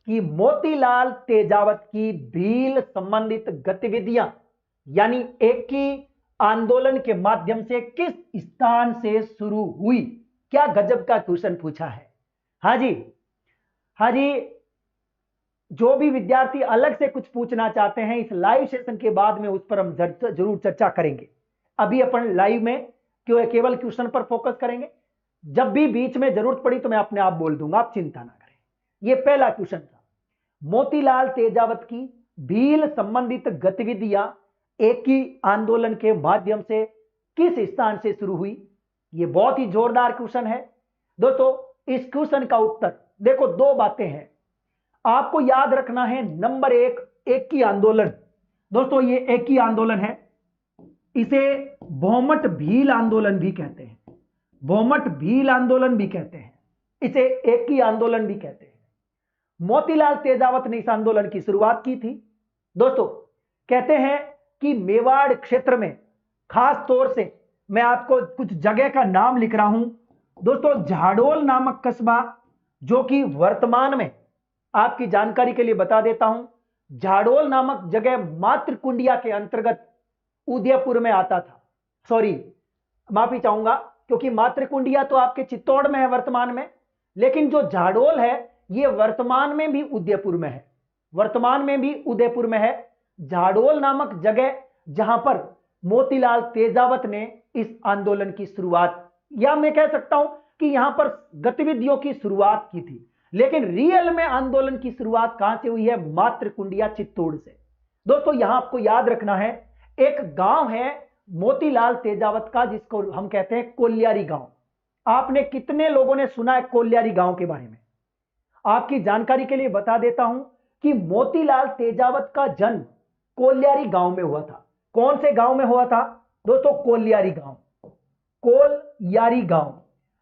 कि मोतीलाल तेजावत की भील संबंधित गतिविधियां यानी एक ही आंदोलन के माध्यम से किस स्थान से शुरू हुई। क्या गजब का क्वेश्चन पूछा है। हाँ जी, हाँ जी, जो भी विद्यार्थी अलग से कुछ पूछना चाहते हैं इस लाइव सेशन के बाद में उस पर हम जरूर चर्चा करेंगे। अभी अपन लाइव में क्यों केवल क्वेश्चन पर फोकस करेंगे। जब भी बीच में जरूरत पड़ी तो मैं अपने आप बोल दूंगा, आप चिंता ना करें। यह पहला क्वेश्चन था, मोतीलाल तेजावत की भील संबंधित गतिविधियां एक ही आंदोलन के माध्यम से किस स्थान से शुरू हुई। यह बहुत ही जोरदार क्वेश्चन है दोस्तों। इस क्वेश्चन का उत्तर देखो, दो बातें हैं आपको याद रखना है। नंबर एक ही आंदोलन, दोस्तों ये एक ही आंदोलन है, इसे भौमट भील आंदोलन भी कहते हैं। भौमट भील आंदोलन भी कहते हैं, इसे एक ही आंदोलन भी कहते हैं। मोतीलाल तेजावत ने इस आंदोलन की शुरुआत की थी। दोस्तों कहते हैं कि मेवाड़ क्षेत्र में, खास तौर से मैं आपको कुछ जगह का नाम लिख रहा हूं दोस्तों। झाडोल नामक कस्बा, जो कि वर्तमान में आपकी जानकारी के लिए बता देता हूं, झाडोल नामक जगह मातृकुंडिया के अंतर्गत उदयपुर में आता था। सॉरी, माफी चाहूंगा, क्योंकि मातृकुंडिया तो आपके चित्तौड़ में है वर्तमान में, लेकिन जो झाडोल है यह वर्तमान में भी उदयपुर में है। वर्तमान में भी उदयपुर में है झाडोल नामक जगह, जहां पर मोतीलाल तेजावत ने इस आंदोलन की शुरुआत, या मैं कह सकता हूं कि यहां पर गतिविधियों की शुरुआत की थी। लेकिन रियल में आंदोलन की शुरुआत कहां से हुई है? मातृकुंडिया चित्तौड़ से। दोस्तों यहां आपको याद रखना है, एक गांव है मोतीलाल तेजावत का जिसको हम कहते हैं कोल्यारी गांव। आपने कितने लोगों ने सुना है कोल्यारी गांव के बारे में? आपकी जानकारी के लिए बता देता हूं कि मोतीलाल तेजावत का जन्म कोल्यारी गांव में हुआ था। कौन से गांव में हुआ था दोस्तों? कोल्यारी गांव। कोल्यारी गांव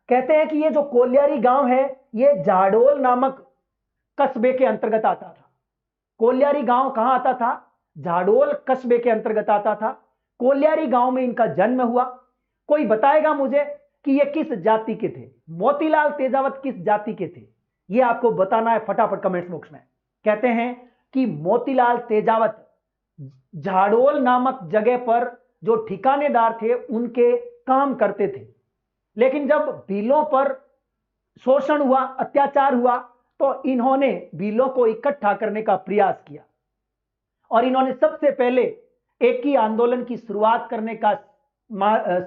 कहते हैं कि ये जो कोल्यारी गांव है ये झाडोल नामक कस्बे के अंतर्गत आता था। कोल्यारी गांव कहां आता था? झाडोल कस्बे के अंतर्गत आता था। कोल्यारी गांव में इनका जन्म हुआ। कोई बताएगा मुझे कि ये किस जाति के थे? मोतीलाल तेजावत किस जाति के थे? ये आपको बताना है फटाफट कमेंट्स बॉक्स में। कहते हैं कि मोतीलाल तेजावत झाडोल नामक जगह पर जो ठिकानेदार थे उनके काम करते थे। लेकिन जब भीलों पर शोषण हुआ, अत्याचार हुआ, तो इन्होंने भीलों को इकट्ठा करने का प्रयास किया और इन्होंने सबसे पहले एक ही आंदोलन की शुरुआत करने का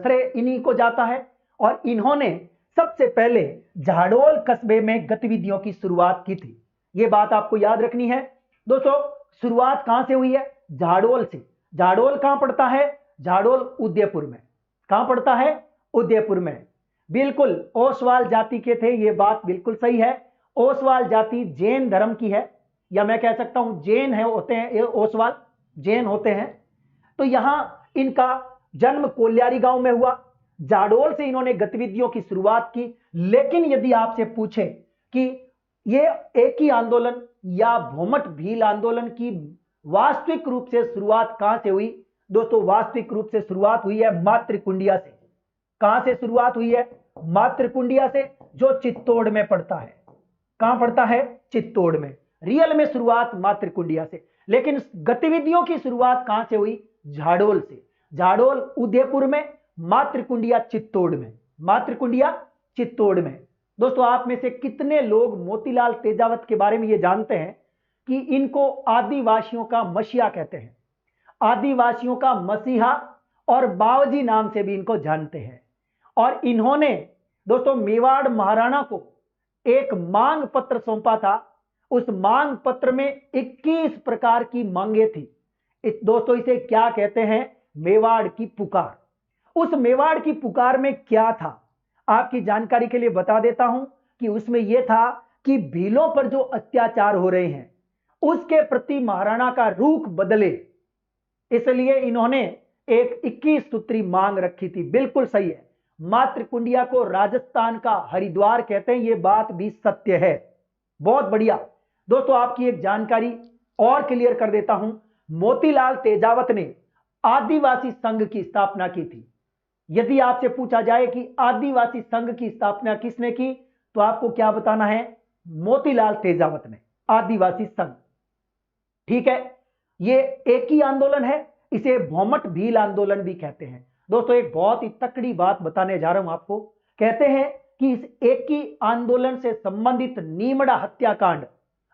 श्रेय इन्हीं को जाता है। और इन्होंने सबसे पहले झाडोल कस्बे में गतिविधियों की शुरुआत की थी। यह बात आपको याद रखनी है दोस्तों। शुरुआत कहां से हुई है? झाडोल से। झाडोल कहां पड़ता है? झाडोल उदयपुर में। कहां पड़ता है? उदयपुर में। बिल्कुल ओसवाल जाति के थे, यह बात बिल्कुल सही है। ओसवाल जाति जैन धर्म की है, या मैं कह सकता हूं जैन है, होते हैं ओसवाल, जैन होते हैं। तो यहां इनका जन्म कोल्यारी गांव में हुआ। झाडोल से इन्होंने गतिविधियों की शुरुआत की। लेकिन यदि आपसे पूछे कि ये एक ही आंदोलन या भौमट भील आंदोलन की वास्तविक रूप से शुरुआत कहां से हुई? दोस्तों वास्तविक रूप से शुरुआत हुई है मातृकुंडिया से। कहां से शुरुआत हुई है? मातृकुंडिया से, जो चित्तौड़ में पड़ता है। कहां पड़ता है? चित्तौड़ में। रियल में शुरुआत मातृकुंडिया से, लेकिन गतिविधियों की शुरुआत कहां से हुई? झाडोल से। झाडोल उदयपुर में, मातृकुंडिया चित्तौड़ में। मातृकुंडिया चित्तौड़ में। दोस्तों आप में से कितने लोग मोतीलाल तेजावत के बारे में यह जानते हैं कि इनको आदिवासियों का मसीहा कहते हैं? आदिवासियों का मसीहा और बावजी नाम से भी इनको जानते हैं। और इन्होंने दोस्तों मेवाड़ महाराणा को एक मांग पत्र सौंपा था। उस मांग पत्र में 21 प्रकार की मांगे थी। दोस्तों इसे क्या कहते हैं? मेवाड़ की पुकार। उस मेवाड़ की पुकार में क्या था? आपकी जानकारी के लिए बता देता हूं कि उसमें यह था कि भीलों पर जो अत्याचार हो रहे हैं उसके प्रति महाराणा का रुख बदले, इसलिए इन्होंने एक 21 सूत्री मांग रखी थी। बिल्कुल सही है। मातृकुंडिया को राजस्थान का हरिद्वार कहते हैं, यह बात भी सत्य है। बहुत बढ़िया दोस्तों, आपकी एक जानकारी और क्लियर कर देता हूं। मोतीलाल तेजावत ने आदिवासी संघ की स्थापना की थी। यदि आपसे पूछा जाए कि आदिवासी संघ की स्थापना किसने की, तो आपको क्या बताना है? मोतीलाल तेजावत ने। आदिवासी संघ। ठीक है, ये एक ही आंदोलन है, इसे भौमट भील आंदोलन भी कहते हैं। दोस्तों एक बहुत ही तकड़ी बात बताने जा रहा हूं आपको। कहते हैं कि इस एक ही आंदोलन से संबंधित नीमड़ा हत्याकांड,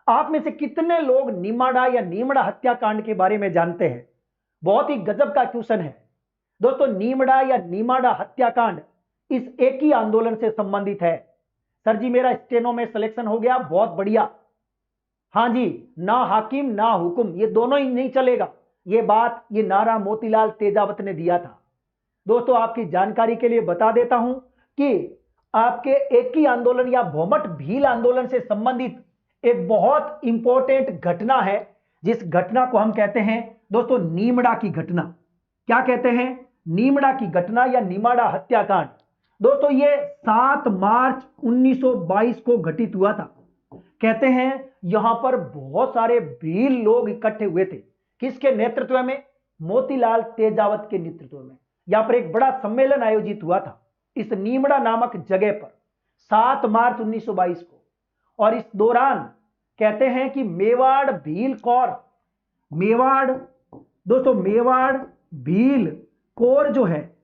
आप में से कितने लोग नीमाड़ा या नीमड़ा हत्याकांड के बारे में जानते हैं? बहुत ही गजब का क्वेश्चन है दोस्तों। नीमड़ा या नीमाड़ा हत्याकांड इस एक ही आंदोलन से संबंधित है। सर जी मेरा स्टेनो में सिलेक्शन हो गया, बहुत बढ़िया। हाँ जी, ना हाकिम ना हुकुम, ये दोनों ही नहीं चलेगा। ये बात, ये नारा मोतीलाल तेजावत ने दिया था। दोस्तों आपकी जानकारी के लिए बता देता हूं कि आपके एक ही आंदोलन या भौमट भील आंदोलन से संबंधित एक बहुत इंपॉर्टेंट घटना है, जिस घटना को हम कहते हैं दोस्तों नीमड़ा की घटना। क्या कहते हैं? नीमड़ा की घटना या नीमाड़ा हत्याकांड। दोस्तों ये 7 मार्च 1922 को घटित हुआ था। कहते हैं यहां पर बहुत सारे भील लोग इकट्ठे हुए थे। किसके नेतृत्व में? मोतीलाल तेजावत के नेतृत्व में। यहां पर एक बड़ा सम्मेलन आयोजित हुआ था इस नीमड़ा नामक जगह पर 7 मार्च 1922 को। और इस दौरान कहते हैं कि मेवाड़ भील कोर, मेवाड़ दोस्तों मेवाड़ भील कोर जो है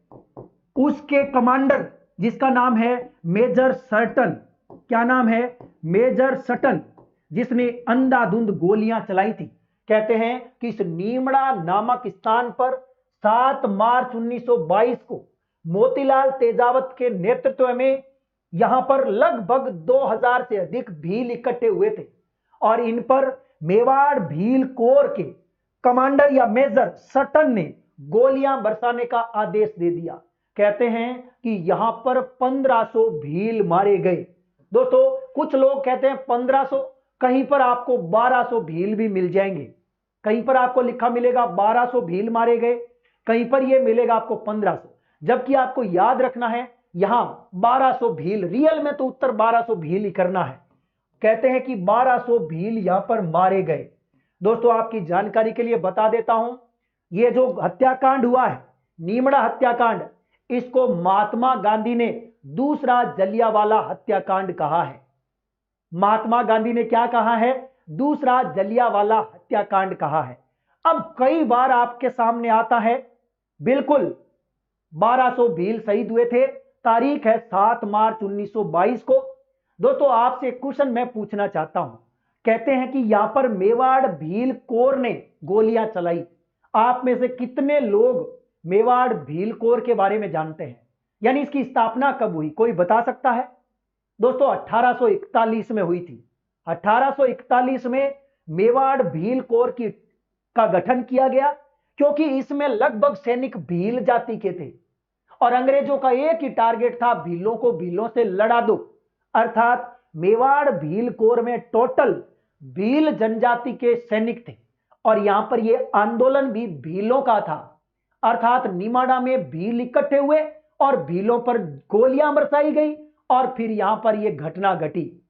उसके कमांडर, जिसका नाम है मेजर सर्टन। क्या नाम है? मेजर सटन, जिसने अंधाधुंध गोलियां चलाई थी। कहते हैं कि इस नीमड़ा नामक स्थान पर 7 मार्च 1922 को मोतीलाल तेजावत के नेतृत्व में यहां पर लगभग 2000 से अधिक भील इकट्ठे हुए थे और इन पर मेवाड़ भील कोर के कमांडर या मेजर सटन ने गोलियां बरसाने का आदेश दे दिया। कहते हैं कि यहां पर 1500 भील मारे गए। दोस्तों कुछ लोग कहते हैं 1500, कहीं पर आपको 1200 भील भी मिल जाएंगे। कहीं पर आपको लिखा मिलेगा 1200 भील मारे गए, कहीं पर यह मिलेगा आपको 1500। जबकि आपको याद रखना है यहां 1200 भील, रियल में तो उत्तर 1200 भील ही करना है। कहते हैं कि 1200 भील यहां पर मारे गए। दोस्तों आपकी जानकारी के लिए बता देता हूं, यह जो हत्याकांड हुआ है नीमड़ा हत्याकांड, इसको महात्मा गांधी ने दूसरा जलियांवाला हत्याकांड कहा है। महात्मा गांधी ने क्या कहा है? दूसरा जलियांवाला हत्याकांड कहा है। अब कई बार आपके सामने आता है, बिल्कुल 1200 भील शहीद हुए थे, तारीख है 7 मार्च 1922 को। दोस्तों आपसे क्वेश्चन मैं पूछना चाहता हूं। कहते हैं कि यहां पर मेवाड़ भील कोर ने गोलियां चलाई। आप में से कितने लोग मेवाड़ भील कोर के बारे में जानते हैं? यानी इसकी स्थापना कब हुई, कोई बता सकता है? दोस्तों 1841 में हुई थी। 1841 में मेवाड़ भील कोर का गठन किया गया, क्योंकि इसमें लगभग सैनिक भील जाति के थे और अंग्रेजों का एक ही टारगेट था, भीलों को भीलों से लड़ा दो। अर्थात मेवाड़ भील कोर में टोटल भील जनजाति के सैनिक थे और यहां पर यह आंदोलन भी भीलों का था। अर्थात नीमाड़ा में भील इकट्ठे हुए और भीलों पर गोलियां बरसाई गई और फिर यहां पर यह घटना घटी।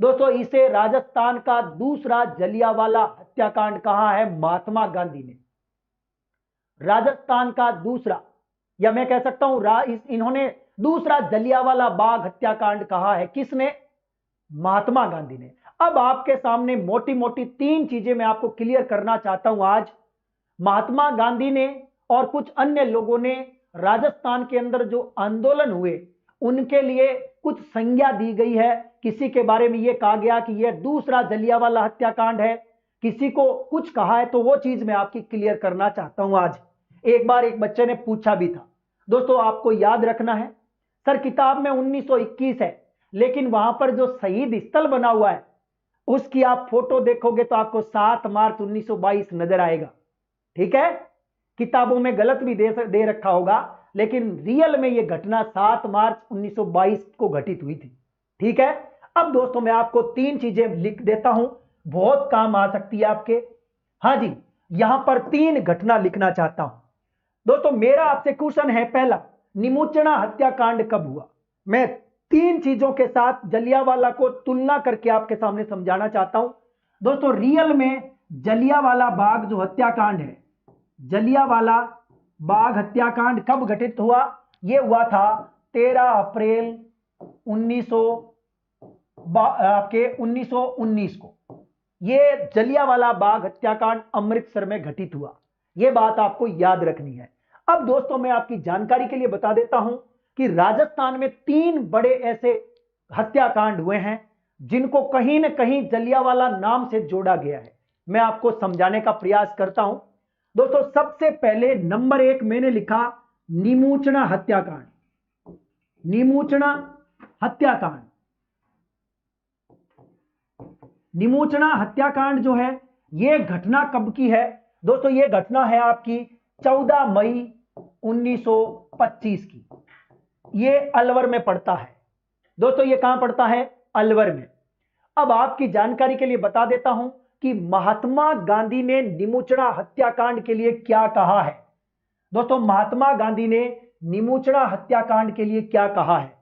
दोस्तों इसे राजस्थान का दूसरा जलियांवाला हत्याकांड कहा है महात्मा गांधी ने। राजस्थान का दूसरा, या मैं कह सकता हूं इन्होंने दूसरा जलियांवाला बाग हत्याकांड कहा है। किसने? महात्मा गांधी ने। अब आपके सामने मोटी मोटी 3 चीजें मैं आपको क्लियर करना चाहता हूं आज। महात्मा गांधी ने और कुछ अन्य लोगों ने राजस्थान के अंदर जो आंदोलन हुए उनके लिए कुछ संज्ञा दी गई है। किसी के बारे में यह कहा गया कि यह दूसरा जलियांवाला हत्याकांड है, किसी को कुछ कहा है, तो वो चीज मैं आपकी क्लियर करना चाहता हूं आज। एक बार एक बच्चे ने पूछा भी था। दोस्तों आपको याद रखना है, सर किताब में 1921 है, लेकिन वहां पर जो शहीद स्थल बना हुआ है उसकी आप फोटो देखोगे तो आपको 7 मार्च 1922 नजर आएगा। ठीक है, किताबों में गलत भी दे रखा होगा, लेकिन रियल में यह घटना 7 मार्च 1922 को घटित हुई थी। ठीक है, अब दोस्तों मैं आपको 3 चीजें लिख देता हूं, बहुत काम आ सकती है आपके। हां जी, यहां पर 3 घटना लिखना चाहता हूं। दोस्तों मेरा आपसे क्वेश्चन है पहला, निमुचना हत्याकांड कब हुआ? मैं 3 चीजों के साथ जलियांवाला को तुलना करके आपके सामने समझाना चाहता हूं। दोस्तों रियल में जलियांवाला बाग जो हत्याकांड है, जलियांवाला बाग हत्याकांड कब घटित हुआ? यह हुआ था 13 अप्रैल 1919 को। ये जलियांवाला बाग हत्याकांड अमृतसर में घटित हुआ। यह बात आपको याद रखनी है। अब दोस्तों मैं आपकी जानकारी के लिए बता देता हूं कि राजस्थान में 3 बड़े ऐसे हत्याकांड हुए हैं जिनको कहीं ना कहीं जलियांवाला नाम से जोड़ा गया है। मैं आपको समझाने का प्रयास करता हूं। दोस्तों सबसे पहले नंबर 1 मैंने लिखा नीमूचना हत्याकांड। नीमूचना हत्याकांड। नीमूचना हत्याकांड जो है यह घटना कब की है दोस्तों? यह घटना है आपकी 14 मई 1925 की। यह अलवर में पड़ता है दोस्तों। यह कहां पड़ता है? अलवर में। अब आपकी जानकारी के लिए बता देता हूं कि महात्मा गांधी ने नीमूचना हत्याकांड के लिए क्या कहा है। दोस्तों महात्मा गांधी ने नीमूचना हत्याकांड के लिए क्या कहा है?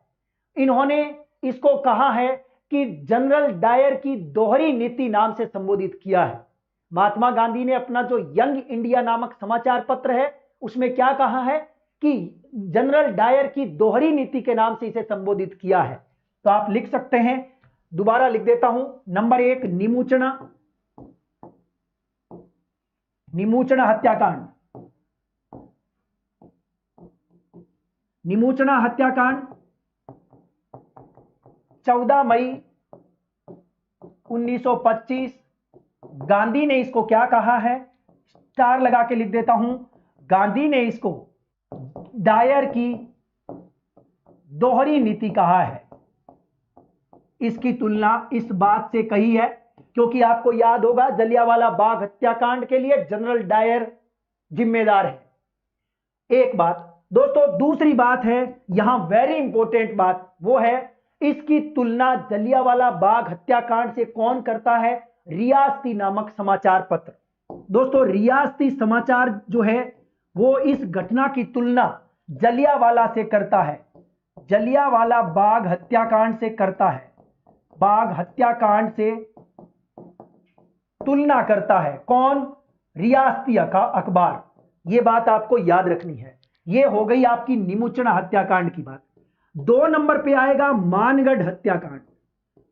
इन्होंने इसको कहा है कि जनरल डायर की दोहरी नीति नाम से संबोधित किया है। महात्मा गांधी ने अपना जो यंग इंडिया नामक समाचार पत्र है उसमें क्या कहा है कि जनरल डायर की दोहरी नीति के नाम से इसे संबोधित किया है। तो आप लिख सकते हैं, दोबारा लिख देता हूं, नंबर 1 नीमूचना हत्याकांड। नीमूचना हत्याकांड 14 मई 1925। गांधी ने इसको क्या कहा है? स्टार लगा के लिख देता हूं, गांधी ने इसको डायर की दोहरी नीति कहा है। इसकी तुलना इस बात से कही है क्योंकि आपको याद होगा जलियांवाला बाग हत्याकांड के लिए जनरल डायर जिम्मेदार है। एक बात दोस्तों। दूसरी बात है यहां वेरी इंपॉर्टेंट बात, वो है इसकी तुलना जलियांवाला बाग हत्याकांड से कौन करता है? रियासती नामक समाचार पत्र। दोस्तों रियासती समाचार जो है वो इस घटना की तुलना जलियांवाला से करता है। जलियांवाला बाग हत्याकांड से करता है। बाग हत्याकांड से तुलना करता है कौन? रियासती अखबार। यह बात आपको याद रखनी है। यह हो गई आपकी नीमूचना हत्याकांड की बात। 2 नंबर पे आएगा मानगढ़ हत्याकांड।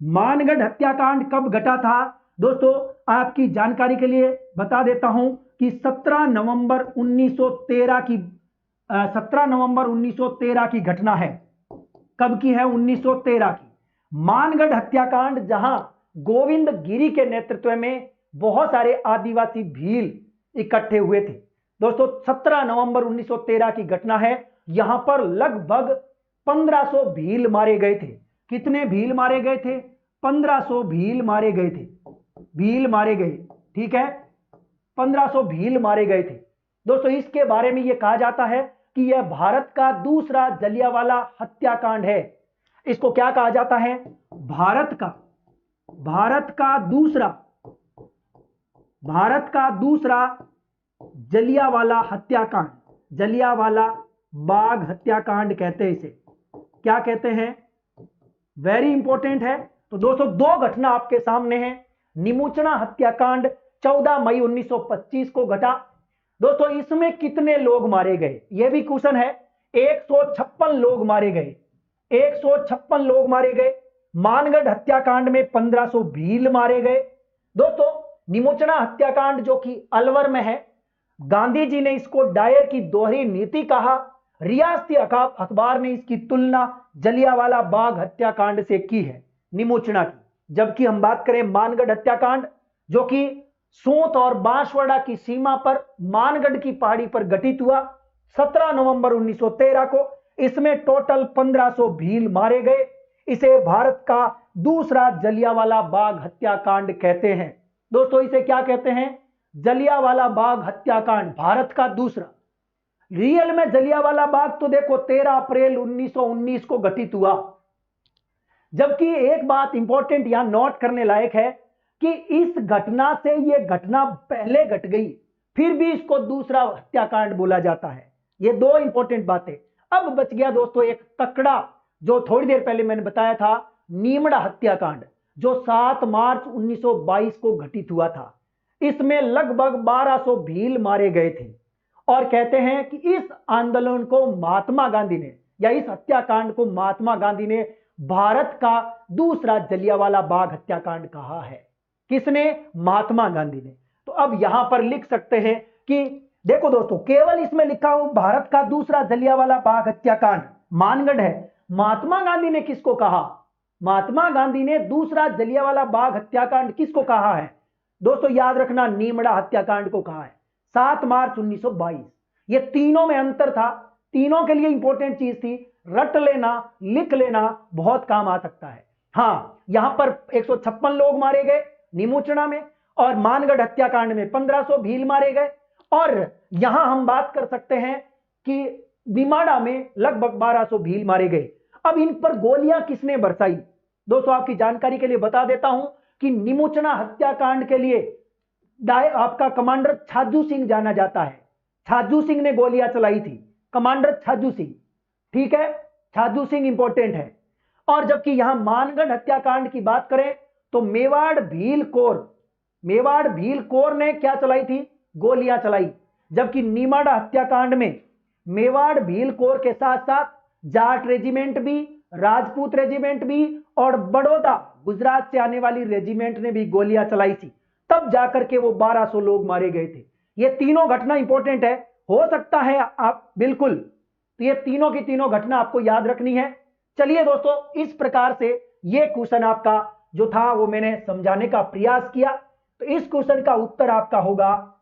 मानगढ़ हत्याकांड कब घटा था दोस्तों? आपकी जानकारी के लिए बता देता हूं कि 17 नवंबर 1913 की घटना है। कब की है? 1913 की। मानगढ़ हत्याकांड जहां गोविंद गिरी के नेतृत्व में बहुत सारे आदिवासी भील इकट्ठे हुए थे दोस्तों। 17 नवंबर 1913 की घटना है। यहां पर लगभग 1500 भील मारे गए थे। कितने भील मारे गए थे? 1500 भील मारे गए थे। भील मारे गए, ठीक है, 1500 भील मारे गए थे दोस्तों। इसके बारे में यह कहा जाता है कि यह भारत का दूसरा जलियांवाला हत्याकांड है। इसको क्या कहा जाता है? भारत का दूसरा जलियांवाला हत्याकांड। जलियांवाला बाग हत्याकांड कहते हैं इसे। क्या कहते हैं? वेरी इंपॉर्टेंट है। तो दोस्तों 2 घटना आपके सामने हैं। नीमूचना हत्याकांड 14 मई 1925 को घटा दोस्तों। इसमें कितने लोग मारे गए? यह भी क्वेश्चन है। 156 लोग मारे गए। 156 लोग मारे गए। मानगढ़ हत्याकांड में 1500 भील मारे गए दोस्तों। नीमूचना हत्याकांड जो कि अलवर में है, गांधी जी ने इसको डायर की दोहरी नीति कहा। रियासती अखबार ने इसकी तुलना जलियांवाला बाग हत्याकांड से की है, नीमूचना की। जबकि हम बात करें मानगढ़ हत्याकांड जो कि सूत और बांसवाड़ा की सीमा पर मानगढ़ की पहाड़ी पर घटित हुआ 17 नवंबर 1913 को। इसमें टोटल 1500 भील मारे गए। इसे भारत का दूसरा जलियांवाला बाग हत्याकांड कहते हैं दोस्तों। इसे क्या कहते हैं? जलियांवाला बाग हत्याकांड, भारत का दूसरा। रियल में जलियांवाला बाग तो देखो 13 अप्रैल 1919 को घटित हुआ। जबकि एक बात इंपॉर्टेंट यहां नोट करने लायक है कि इस घटना से यह घटना पहले घट गई, फिर भी इसको दूसरा हत्याकांड बोला जाता है। ये 2 इंपॉर्टेंट बातें। अब बच गया दोस्तों एक तकड़ा, जो थोड़ी देर पहले मैंने बताया था, नीमड़ा हत्याकांड, जो 7 मार्च 1922 को घटित हुआ था। इसमें लगभग 1200 भील मारे गए थे। और कहते हैं कि इस आंदोलन को महात्मा गांधी ने, या इस हत्याकांड को महात्मा गांधी ने भारत का दूसरा जलियांवाला बाग हत्याकांड कहा है। किसने? महात्मा गांधी ने। तो अब यहां पर लिख सकते हैं कि देखो दोस्तों, केवल इसमें लिखा हो भारत का दूसरा जलियांवाला बाग हत्याकांड मानगढ़ है। महात्मा गांधी ने किसको कहा? महात्मा गांधी ने दूसरा जलियांवाला बाग हत्याकांड किसको कहा है? दोस्तों याद रखना, नीमड़ा हत्याकांड को कहा है 7 मार्च 1922। ये तीनों में अंतर था, तीनों के लिए इंपॉर्टेंट चीज थी, रट लेना, लिख लेना, बहुत काम आ सकता है। हाँ, यहां पर 156 लोग मारे गए नीमूचना में, और मानगढ़ हत्याकांड में 1500 भील मारे गए, और यहां हम बात कर सकते हैं कि निमाड़ा में लगभग 1200 भील मारे गए। अब इन पर गोलियां किसने बरसाई? दोस्तों आपकी जानकारी के लिए बता देता हूं कि नीमूचना हत्याकांड के लिए आपका कमांडर छाजू सिंह जाना जाता है। छाजू सिंह ने गोलियां चलाई थी, कमांडर छाजू सिंह। ठीक है, छाजू सिंह इंपॉर्टेंट है। और जबकि यहां मानगढ़ हत्याकांड की बात करें तो मेवाड़ भील कोर ने क्या चलाई थी? गोलियां चलाई। जबकि निमाड़ा हत्याकांड में मेवाड़ भील कोर के साथ साथ जाट रेजिमेंट भी, राजपूत रेजिमेंट भी, और बड़ौदा गुजरात से आने वाली रेजिमेंट ने भी गोलियां चलाई थी। तब जाकर के वो 1200 लोग मारे गए थे। ये तीनों घटना इंपॉर्टेंट है, हो सकता है आप बिल्कुल, तो ये तीनों की तीनों घटना आपको याद रखनी है। चलिए दोस्तों, इस प्रकार से ये क्वेश्चन आपका जो था वो मैंने समझाने का प्रयास किया। तो इस क्वेश्चन का उत्तर आपका होगा,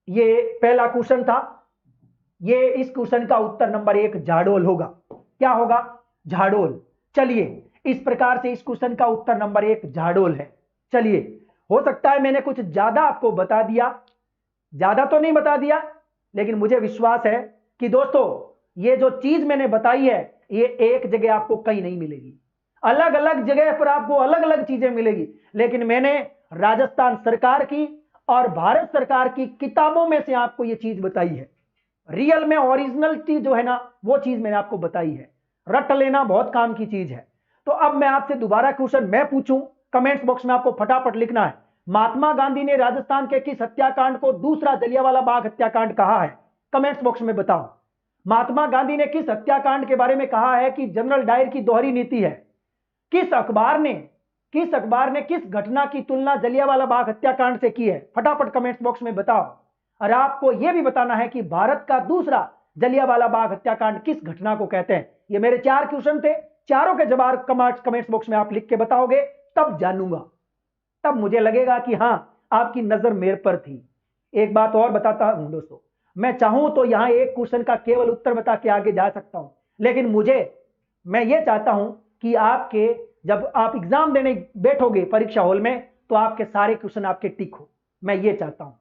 ये पहला क्वेश्चन था, ये इस क्वेश्चन का उत्तर नंबर 1 झाडोल होगा। क्या होगा? झाडोल। चलिए, इस प्रकार से इस क्वेश्चन का उत्तर नंबर 1 झाडोल है। चलिए, हो सकता है मैंने कुछ ज्यादा आपको बता दिया, ज्यादा तो नहीं बता दिया, लेकिन मुझे विश्वास है कि दोस्तों ये जो चीज मैंने बताई है ये एक जगह आपको कहीं नहीं मिलेगी, अलग अलग जगह पर आपको अलग अलग चीजें मिलेगी, लेकिन मैंने राजस्थान सरकार की और भारत सरकार की किताबों में से आपको ये चीज बताई है। रियल में ओरिजिनल चीज जो है ना, वो चीज मैंने आपको बताई है। रट लेना बहुत काम की चीज है। तो अब मैं आपसे दोबारा क्वेश्चन मैं पूछूं, कमेंट्स बॉक्स में आपको फटाफट लिखना है, महात्मा गांधी ने राजस्थान के किस हत्याकांड को दूसरा जलियांवाला बाग हत्याकांड कहा है? कमेंट्स बॉक्स में बताओ। महात्मा गांधी ने किस हत्याकांड के बारे में कहा है कि जनरल डायर की दोहरी नीति है? किस अखबार ने किस घटना की तुलना जलियांवाला बाग हत्याकांड से की है? फटाफट कमेंट्स बॉक्स में बताओ। और आपको यह भी बताना है कि भारत का दूसरा जलियांवाला बाग हत्याकांड किस घटना को कहते हैं। ये मेरे 4 क्वेश्चन थे, चारों के जवाब कमेंट्स बॉक्स में आप लिख के बताओगे, तब जानूंगा, तब मुझे लगेगा कि हां आपकी नजर मेरे पर थी। एक बात और बताता हूं दोस्तों, मैं चाहूं तो यहां एक क्वेश्चन का केवल उत्तर बता के आगे जा सकता हूं, लेकिन मैं ये चाहता हूं कि आपके जब आप एग्जाम देने बैठोगे परीक्षा हॉल में तो आपके सारे क्वेश्चन आपके टिक हो, मैं ये चाहता हूं।